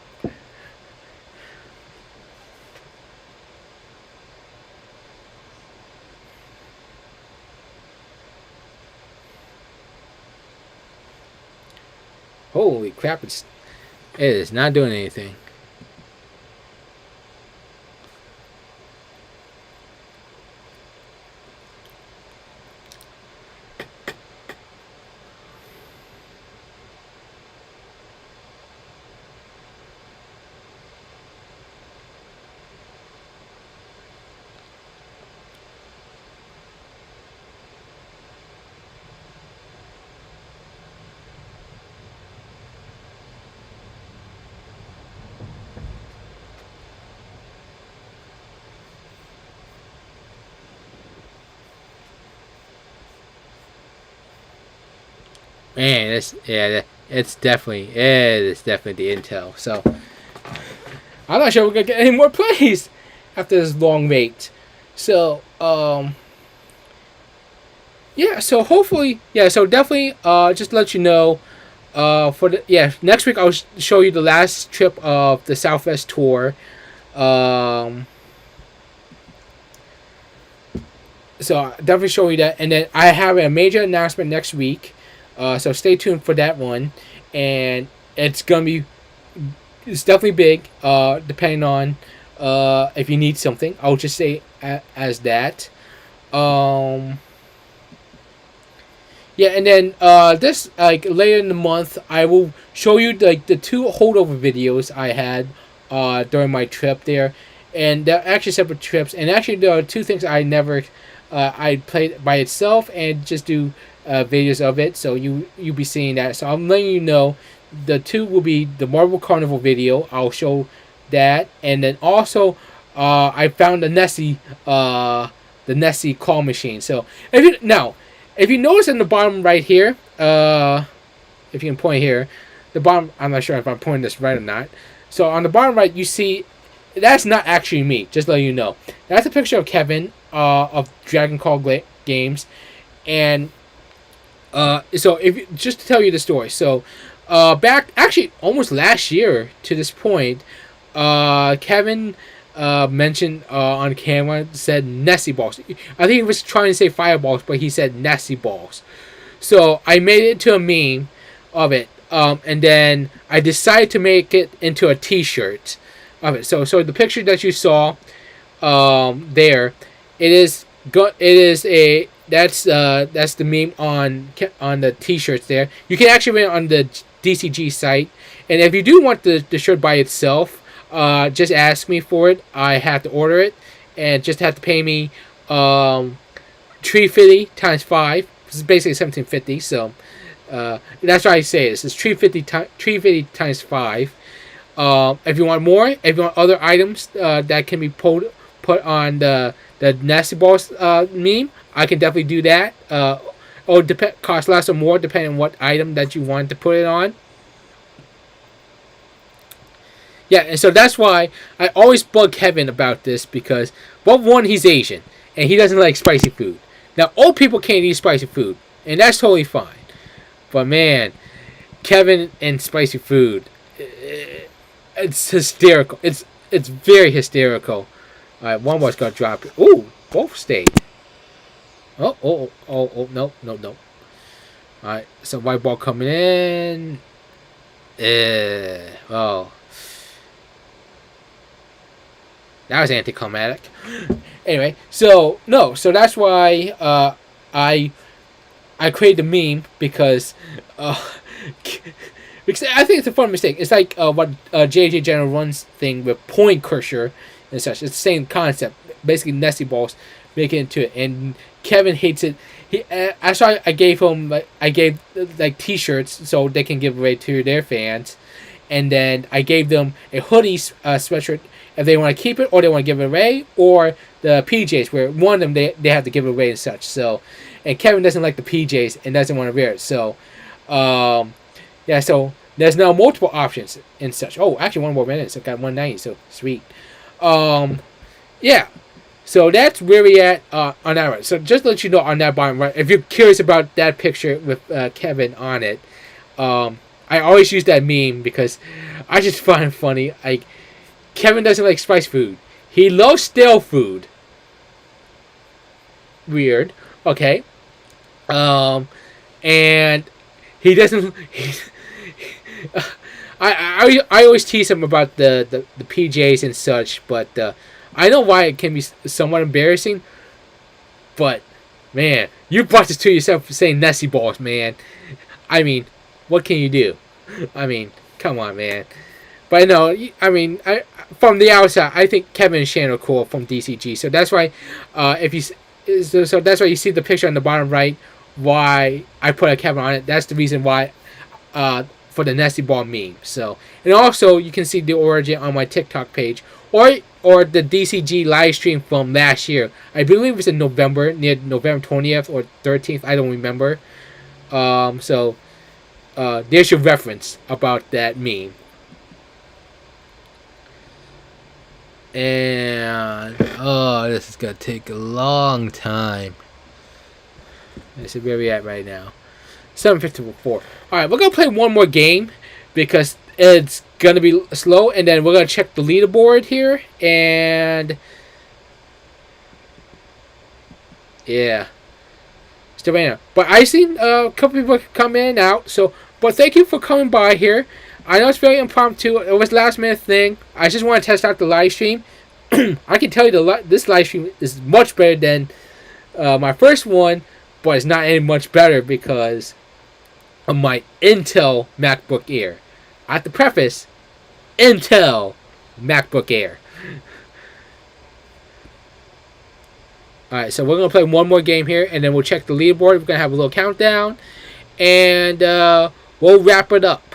Holy crap! It is not doing anything. Man, it's definitely the Intel. So I'm not sure we're gonna get any more plays after this long wait. So yeah. So hopefully, yeah. So definitely, just to let you know, for the next week I'll show you the last trip of the Southwest tour. So I'll definitely show you that, and then I have a major announcement next week. So stay tuned for that one, and it's definitely big. Depending on if you need something, I'll just say as that. Yeah, and then this like later in the month, I will show you like the 2 holdover videos I had during my trip there, and they're actually separate trips. And actually, there are 2 things I never I played by itself and just do. Videos of it, so you'll be seeing that. So I'm letting you know the 2 will be the Marvel Carnival video. I'll show that, and then also I found the Nessie claw machine. So if you notice in the bottom right here, if you can point here, the bottom. I'm not sure if I'm pointing this right or not. So on the bottom right, you see that's not actually me. Just to let you know, that's a picture of Kevin of Dragon Call Games, and. So just to tell you the story, so back actually almost last year to this point, Kevin mentioned on camera said Nessie balls. I think he was trying to say fireballs, but he said Nessie balls. So I made it into a meme of it, and then I decided to make it into a T-shirt of it. So the picture that you saw there, it is a. That's the meme on the T-shirts there. You can actually rent it on the DCG site, and if you do want the shirt by itself, just ask me for it. I have to order it, and just have to pay me $350 times 5, This is basically 1750. So that's why I say this. It's 350 times 5. If you want more, if you want other items that can be put on the Nasty Balls meme, I can definitely do that. Or cost less or more depending on what item that you want to put it on. Yeah, and so that's why I always bug Kevin about this because, well, one, he's Asian and he doesn't like spicy food. Now, old people can't eat spicy food, and that's totally fine. But man, Kevin and spicy food, it's hysterical. It's very hysterical. All right, one was gonna drop it. Ooh, both stayed. Oh, no. All right, so white ball coming in. Oh. That was anticlimactic. Anyway, so that's why I created the meme because I think it's a fun mistake. It's like what JJ General runs thing with point cursor and such. It's the same concept. Basically, Nessie balls make it into it, and Kevin hates it. I gave him like T-shirts so they can give away to their fans, and then I gave them a hoodie sweatshirt if they want to keep it or they want to give it away, or the PJs where one of them they have to give it away and such. So, and Kevin doesn't like the PJs and doesn't want to wear it. So, yeah. So there's now multiple options and such. Oh, actually, one more minute. So got 190. So sweet. Yeah. So that's where we at on that right. So just to let you know on that bottom right, if you're curious about that picture with Kevin on it, I always use that meme because I just find it funny. Like, Kevin doesn't like spicy food. He loves stale food. Weird. Okay. And he doesn't. I always tease him about the PJs and such, but I know why it can be somewhat embarrassing. But man, you brought this to yourself for saying Nessie balls, man. I mean, what can you do? I mean, come on, man. But no, I mean, from the outside, I think Kevin and Shannon are cool from DCG. So that's why, so that's why you see the picture on the bottom right. Why I put a Kevin on it. That's the reason why, for the Nessie Ball meme. So, and also you can see the origin on my TikTok page or the DCG live stream from last year. I believe it was in November, near November 20th or 13th. I don't remember. So there's your reference about that meme. And this is gonna take a long time. This is where we at right now. 7:54. All right, we're gonna play one more game because it's gonna be slow, and then we're gonna check the leaderboard here. And yeah, still right now. But I seen a couple people come in and out. So, but thank you for coming by here. I know it's very impromptu. It was a last minute thing. I just want to test out the live stream. I can tell you this live stream is much better than my first one, but it's not any much better because of my Intel MacBook Air. I have to preface, Intel MacBook Air. Alright, so we're going to play one more game here, and then we'll check the leaderboard. We're going to have a little countdown, and we'll wrap it up.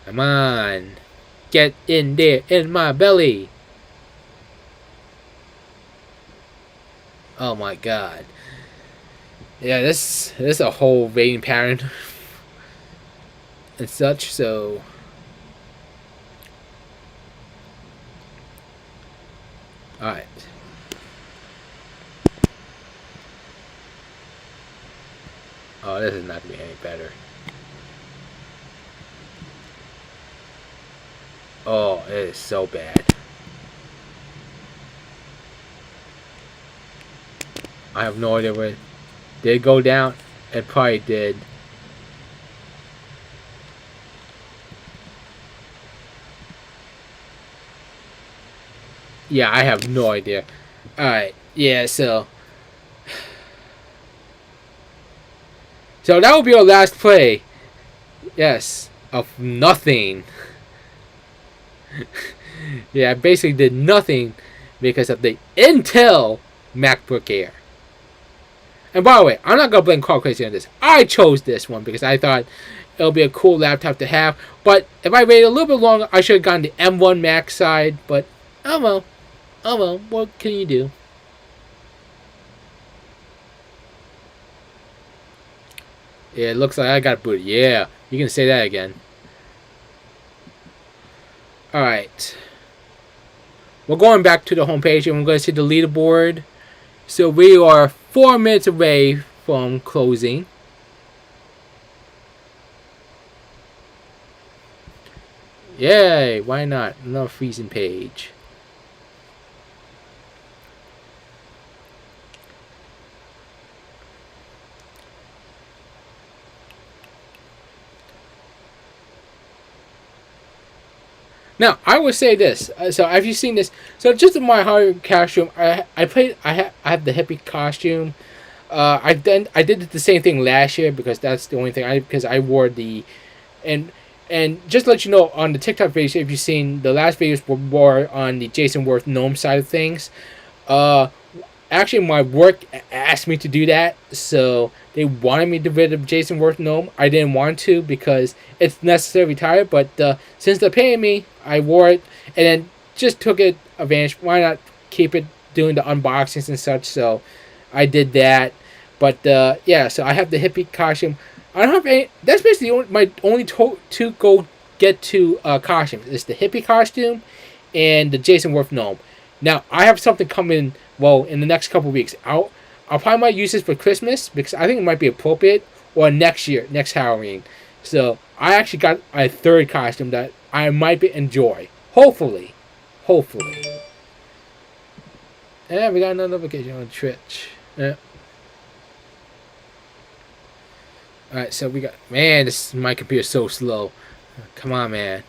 Come on. Get in there, in my belly. Oh my god. Yeah, this is a whole rating pattern and such, so alright. Oh, this is not gonna be any better. Oh, it is so bad. I have no idea where. Did it go down? It probably did. Yeah, I have no idea. Alright, yeah, so that will be our last play. Yes, of nothing. Yeah, I basically did nothing because of the Intel MacBook Air. And by the way, I'm not gonna blame Call Crazy on this. I chose this one because I thought it'll be a cool laptop to have. But if I waited a little bit longer, I should have gone the M1 Max side. But oh well, oh well. What can you do? Yeah, it looks like I got booted. Yeah, you can say that again. Alright. We're going back to the homepage and we're going to see the leaderboard. So we are 4 minutes away from closing. Yay, why not? Another freezing page. Now, I would say this. So, have you seen this? So, just in my Halloween costume, I have the hippie costume. I did the same thing last year because that's the only thing because I wore the, and just to let you know on the TikTok video, if you've seen the last videos were on the Jason Worth gnome side of things. Actually, my work asked me to do that, so they wanted me to get rid of Jason Worth gnome. I didn't want to because it's necessarily tired, but since they're paying me, I wore it and then just took it advantage. Why not keep it doing the unboxings and such? So I did that. But yeah, so I have the hippie costume. I don't have any. That's basically my only two go get to costumes. It's the hippie costume and the Jason Worth gnome. Now I have something coming. Well, in the next couple of weeks, I'll probably might use this for Christmas because I think it might be appropriate, or next year, next Halloween. So I actually got a third costume that I might enjoy. Hopefully. Yeah, we got another notification on Twitch. Yeah. Alright, so we got... Man, my computer's so slow. Come on, man.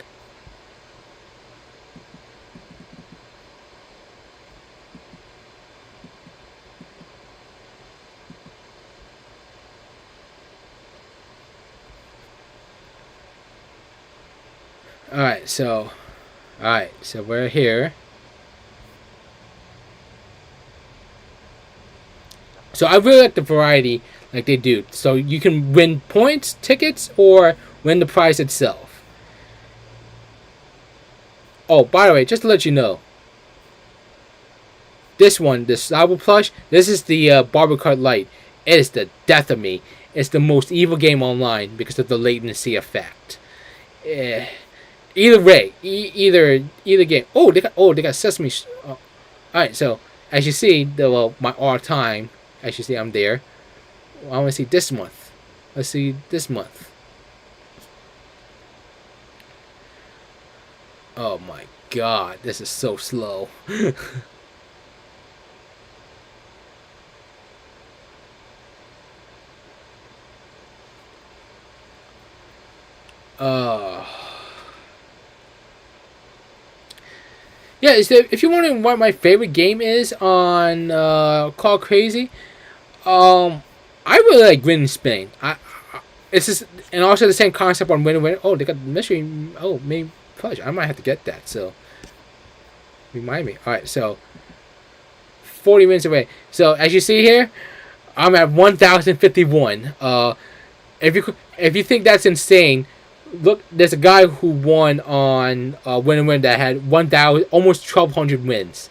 Alright, so we're here. So I really like the variety like they do. So you can win points, tickets, or win the prize itself. Oh, by the way, just to let you know, this one, the Cyber Plush, this is the Barber Cart Lite. It is the death of me. It's the most evil game online because of the latency effect. Either way, either game. Oh, they got Sesame. All right, so as you see, my all time. As you see, I'm there. I want to see this month. Let's see this month. Oh my God, this is so slow. Yeah, if you're wondering what my favorite game is on Call Crazy, I really like Win and Spin. It's just, and also the same concept on Win and Win. Oh, they got the mystery. Oh, maybe Plush. I might have to get that. So remind me. All right, so 40 minutes away. So as you see here, I'm at 1,051. If you think that's insane. Look, there's a guy who won on Win and Win that had 1,000, almost 1,200 wins,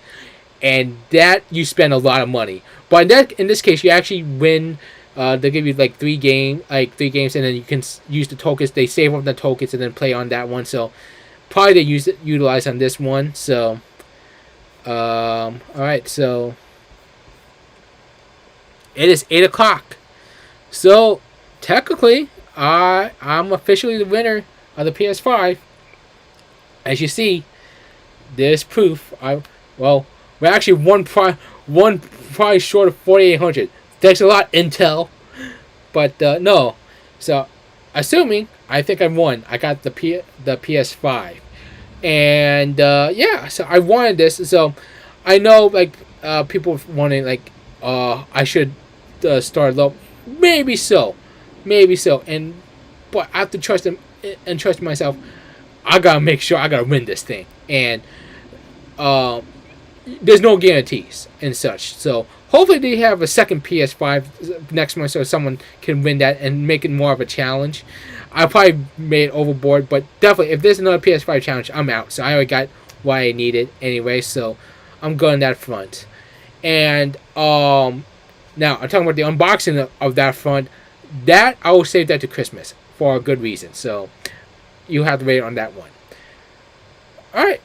and that you spend a lot of money. But in this case, you actually win. They give you like three games, and then you can use the tokens. They save up the tokens and then play on that one. So probably they utilize on this one. So, all right. So it is 8 o'clock. So technically, I'm officially the winner of the PS5. As you see, there's proof. We're actually one prize short of 4,800. Thanks a lot, Intel. But no, so assuming I think I won. I got the PS5, and yeah. So I wanted this. So I know like people wanting like I should start low. Maybe so. But I have to trust them and trust myself. I gotta make sure I gotta win this thing. And there's no guarantees and such. So hopefully they have a second PS5 next month so someone can win that and make it more of a challenge. I probably made it overboard, but definitely if there's another PS5 challenge, I'm out. So I already got what I needed anyway, so I'm good on that front. And now I'm talking about the unboxing of that front. That I will save that to Christmas for a good reason. So you have to wait on that one. All right.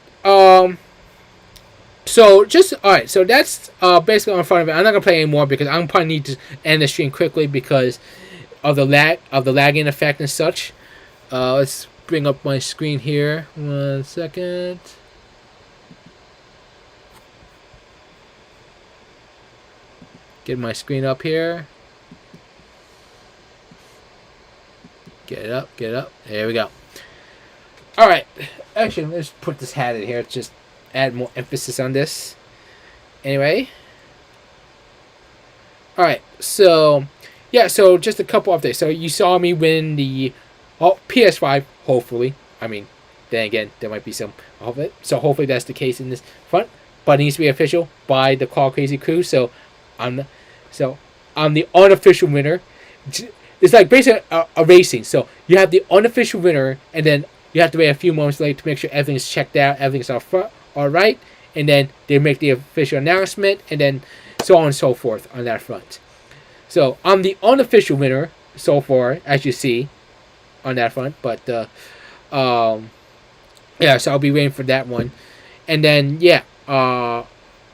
So just alright. So that's basically on front of it. I'm not gonna play anymore because I'm probably need to end the stream quickly because of the lagging effect and such. Let's bring up my screen here. 1 second. Get my screen up here. Get it up. Get it up. There we go. All right. Actually, let's put this hat in here. Just add more emphasis on this. Anyway. All right. So, yeah. So just a couple updates. So you saw me win the PS5. Hopefully. I mean, then again, there might be some of it. So hopefully that's the case in this front. But it needs to be official by the Call Crazy crew. So I'm the unofficial winner. It's like basically a racing. So you have the unofficial winner, and then you have to wait a few moments later to make sure everything's checked out, everything's all right, and then they make the official announcement, and then so on and so forth on that front. So I'm the unofficial winner so far, as you see, on that front. But yeah, so I'll be waiting for that one, and then yeah, on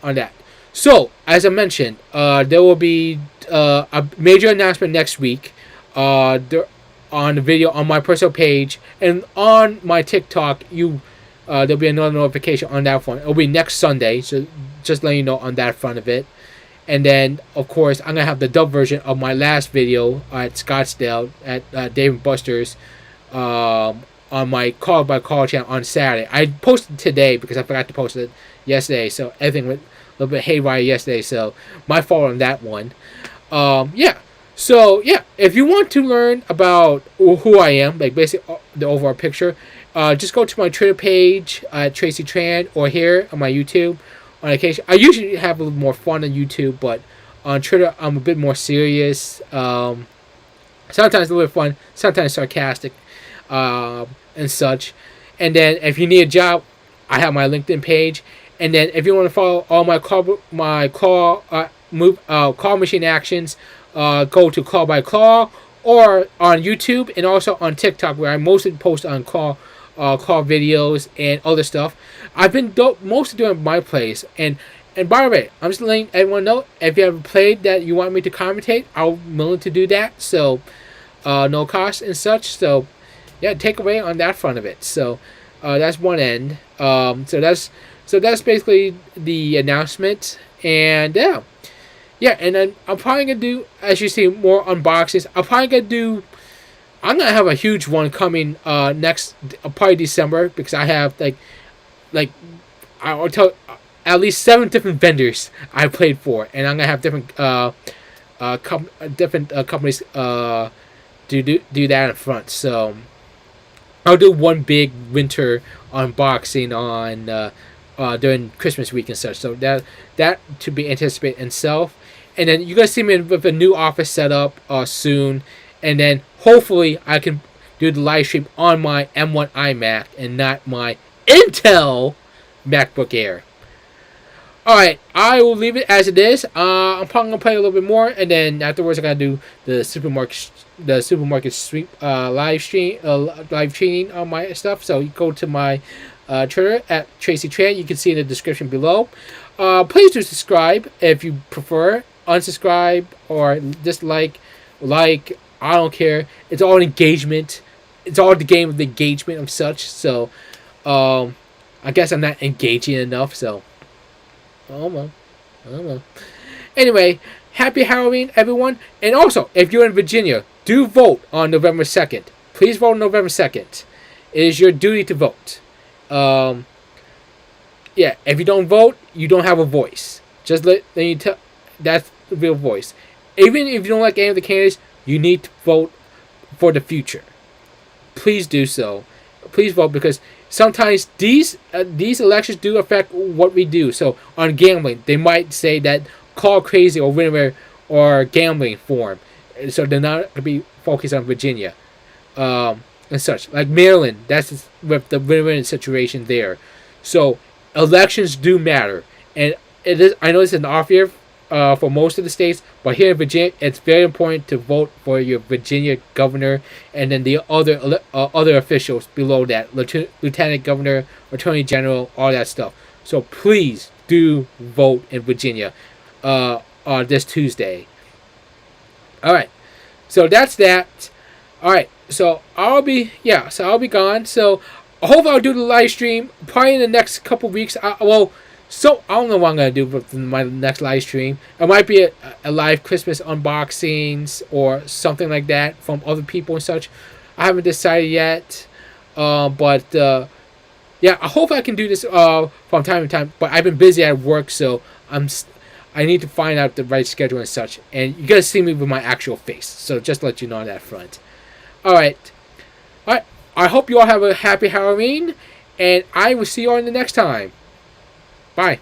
that. So as I mentioned, there will be a major announcement next week. On the video on my personal page and on my TikTok, there'll be another notification on that front. It'll be next Sunday, so just letting you know on that front of it. And then, of course, I'm gonna have the dub version of my last video at Scottsdale at Dave & Buster's on my Call by Call channel on Saturday. I posted today because I forgot to post it yesterday, so everything went a little bit haywire yesterday. So my fault on that one. Yeah. So, yeah, if you want to learn about who I am, like basically the overall picture, just go to my Twitter page, Tracy Tran, or here on my YouTube. On occasion, I usually have a little more fun on YouTube, but on Twitter, I'm a bit more serious. Sometimes a little bit fun, sometimes sarcastic, and such. And then, if you need a job, I have my LinkedIn page. And then, if you want to follow all my call machine actions, go to Call by Call or on YouTube and also on TikTok, where I mostly post on call videos and other stuff. I've been mostly doing my plays, and by the way, I'm just letting everyone know if you have a play that you want me to commentate, I'm willing to do that. So no cost and such. So yeah, take away on that front of it. So that's one end. So that's basically the announcement, and yeah. Yeah, and then I'm probably going to do, as you see, more unboxings. I'm going to have a huge one coming next, probably December, because I have, I'll tell at least 7 different vendors I played for, and I'm going to have different companies do that in front. So I'll do one big winter unboxing on during Christmas week and such. So that to be anticipated in itself. And then you're going to see me with a new office setup soon. And then hopefully I can do the live stream on my M1 iMac and not my Intel MacBook Air. Alright, I will leave it as it is. I'm probably going to play a little bit more. And then afterwards I'm going to do the supermarket stream, live streaming on my stuff. So you go to my Twitter at Tracy Tran. You can see in the description below. Please do subscribe if you prefer. Unsubscribe or dislike, I don't care. It's all engagement. It's all the game of the engagement of such. So, I guess I'm not engaging enough. So, I don't know. Anyway, happy Halloween, everyone. And also, if you're in Virginia, do vote on November 2nd. Please vote on November 2nd. It is your duty to vote. Yeah, if you don't vote, you don't have a voice. Just let you tell. That's the real voice. Even if you don't like any of the candidates, you need to vote for the future. Please do so. Please vote, because sometimes these elections do affect what we do. So on gambling, they might say that call crazy or whatever or gambling form. So they're not going to be focused on Virginia and such. Like Maryland, that's with the win-win situation there. So elections do matter, and it is. I know it's an off year for most of the states, but here in Virginia, it's very important to vote for your Virginia governor, and then the other officials below that, lieutenant governor, attorney general, all that stuff. So please do vote in Virginia this Tuesday. All right, so that's that. All right, so I'll be gone. So I hope I'll do the live stream probably in the next couple weeks. So I don't know what I'm gonna do with my next live stream. It might be a live Christmas unboxings or something like that from other people and such. I haven't decided yet, but yeah, I hope I can do this from time to time. But I've been busy at work, so I need to find out the right schedule and such. And you gotta see me with my actual face. So just to let you know on that front. All right. I hope you all have a happy Halloween, and I will see you all in the next time. Bye.